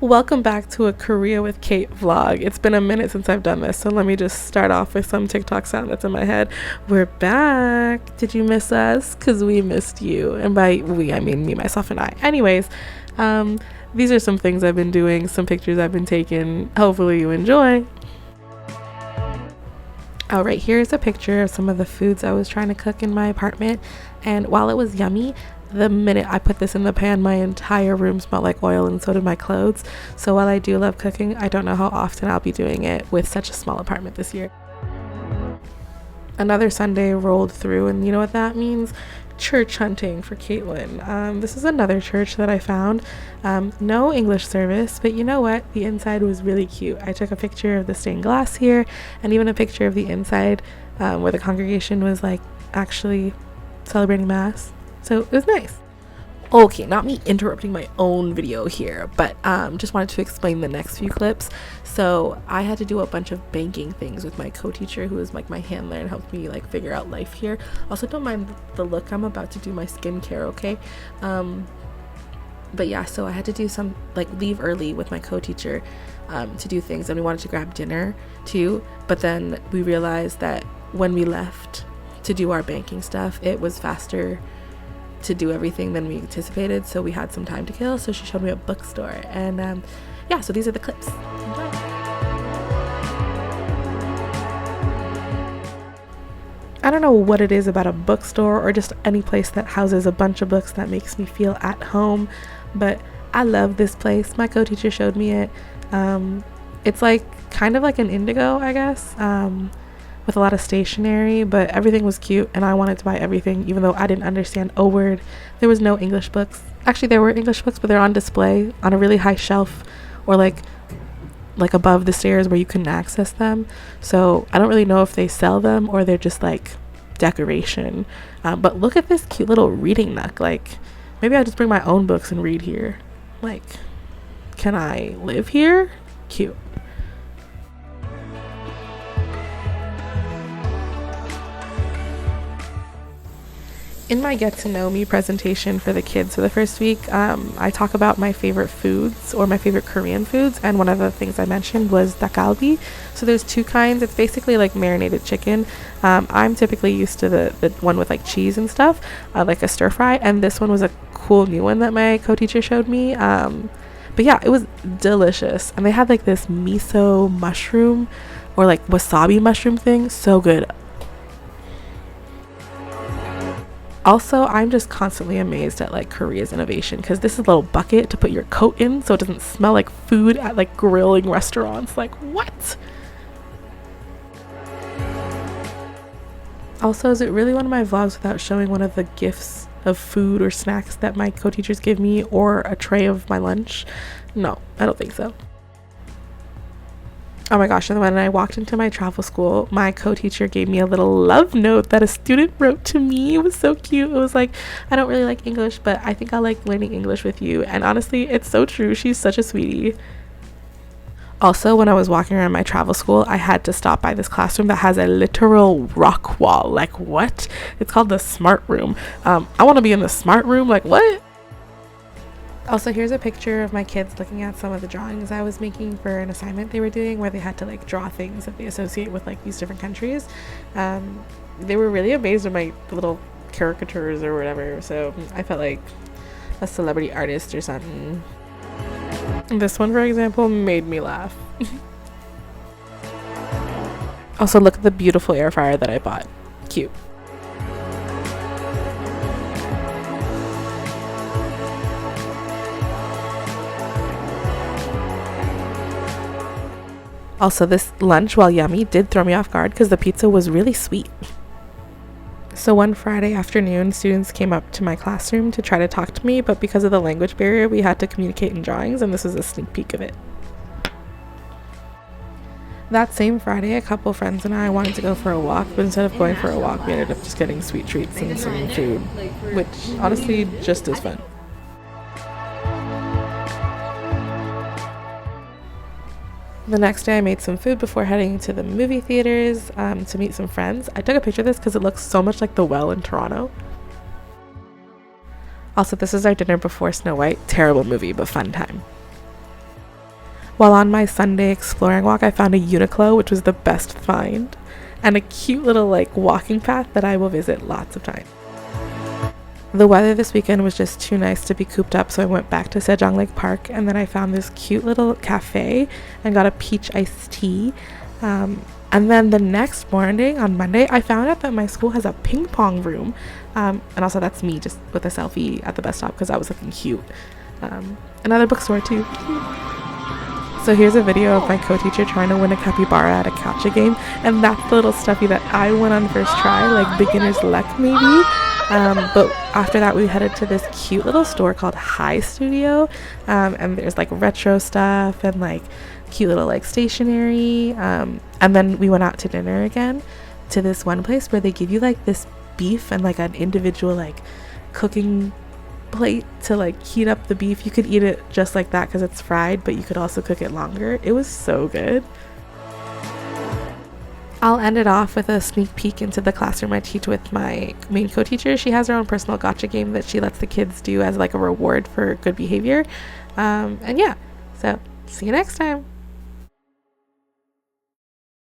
Welcome back to a Korea with Kate vlog. It's been a minute since I've done this, so let me just start off with some TikTok sound that's in my head. We're back. Did you miss us? Because we missed you. And by we, I mean me, myself, and I. Anyways, these are some things I've been doing, some pictures I've been taking. Hopefully you enjoy. All right, here's a picture of some of the foods I was trying to cook in my apartment. And while it was yummy, the minute I put this in the pan, my entire room smelled like oil, and so did my clothes. So while I do love cooking, I don't know how often I'll be doing it with such a small apartment this year. Another Sunday rolled through, and you know what that means? Church hunting for Caitlin. This is another church that I found. No English service, but you know what? The inside was really cute. I took a picture of the stained glass here, and even a picture of the inside where the congregation was like actually celebrating mass. So it was nice. Okay, not me interrupting my own video here, but just wanted to explain the next few clips. So I had to do a bunch of banking things with my co-teacher, who is like my handler and helped me like figure out life here. Also, don't mind the look. I'm about to do my skincare, okay? But yeah, so I had to do some like leave early with my co-teacher to do things, and we wanted to grab dinner too. But then we realized that when we left to do our banking stuff, it was faster to do everything than we anticipated, so we had some time to kill. So she showed me a bookstore, and yeah, so these are the clips. Enjoy. I don't know what it is about a bookstore or just any place that houses a bunch of books that makes me feel at home, but I love this place. My co-teacher showed me it. It's like kind of like an Indigo, I guess, with a lot of stationery, but everything was cute, and I wanted to buy everything even though I didn't understand a word. There was no English books. Actually, there were English books, but they're on display on a really high shelf, or like above the stairs where you couldn't access them. So I don't really know if they sell them or they're just like decoration. But look at this cute little reading nook. Like, maybe I'll just bring my own books and read here. Like, can I live here? Cute. In my Get to Know Me presentation for the kids for the first week, I talk about my favorite foods or my favorite Korean foods, and one of the things I mentioned was dakgalbi. So there's two kinds. It's basically like marinated chicken. I'm typically used to the one with like cheese and stuff, like a stir fry, and this one was a cool new one that my co-teacher showed me. But yeah, it was delicious, and they had like this miso mushroom or like wasabi mushroom thing. So good. Also, I'm just constantly amazed at like Korea's innovation, because this is a little bucket to put your coat in so it doesn't smell like food at like grilling restaurants. Like, what? Also, is it really one of my vlogs without showing one of the gifts of food or snacks that my co-teachers give me, or a tray of my lunch? No, I don't think so. Oh my gosh, and when I walked into my travel school, my co-teacher gave me a little love note that a student wrote to me. It was so cute. It was like, I don't really like English, but I think I like learning English with you. And honestly, it's so true. She's such a sweetie. Also, when I was walking around my travel school, I had to stop by this classroom that has a literal rock wall. Like, what? It's called the smart room. I want to be in the smart room. Like, what? Also, here's a picture of my kids looking at some of the drawings I was making for an assignment they were doing, where they had to like draw things that they associate with like these different countries. They were really amazed at my little caricatures or whatever, so I felt like a celebrity artist or something. This one, for example, made me laugh. Also, look at the beautiful air fryer that I bought. Cute. Also, this lunch, while yummy, did throw me off guard because the pizza was really sweet. So one Friday afternoon, students came up to my classroom to try to talk to me, but because of the language barrier, we had to communicate in drawings, and this is a sneak peek of it. That same Friday, a couple friends and I wanted to go for a walk, but instead of going for a walk, we ended up just getting sweet treats and some food, which honestly just as fun. The next day I made some food before heading to the movie theaters to meet some friends. I took a picture of this because it looks so much like the Well in Toronto. Also, this is our dinner before Snow White. Terrible movie, but fun time. While on my Sunday exploring walk, I found a Uniqlo, which was the best find, and a cute little like walking path that I will visit lots of times. The weather this weekend was just too nice to be cooped up, so I went back to Sejong Lake Park, and then I found this cute little cafe and got a peach iced tea. And then the next morning, on Monday, I found out that my school has a ping pong room. And also that's me just with a selfie at the bus stop because I was looking cute. Another bookstore too. So here's a video of my co-teacher trying to win a capybara at a catcha game, and that's the little stuffy that I won on first try, like beginner's luck maybe. But after that we headed to this cute little store called Hi Studio, and there's like retro stuff and like cute little like stationery, and then we went out to dinner again to this one place where they give you like this beef and like an individual like cooking plate to like heat up the beef. You could eat it just like that because it's fried, but you could also cook it longer. It was so good. I'll end it off with a sneak peek into the classroom I teach with my main co-teacher. She has her own personal gotcha game that she lets the kids do as like a reward for good behavior. And yeah, so see you next time.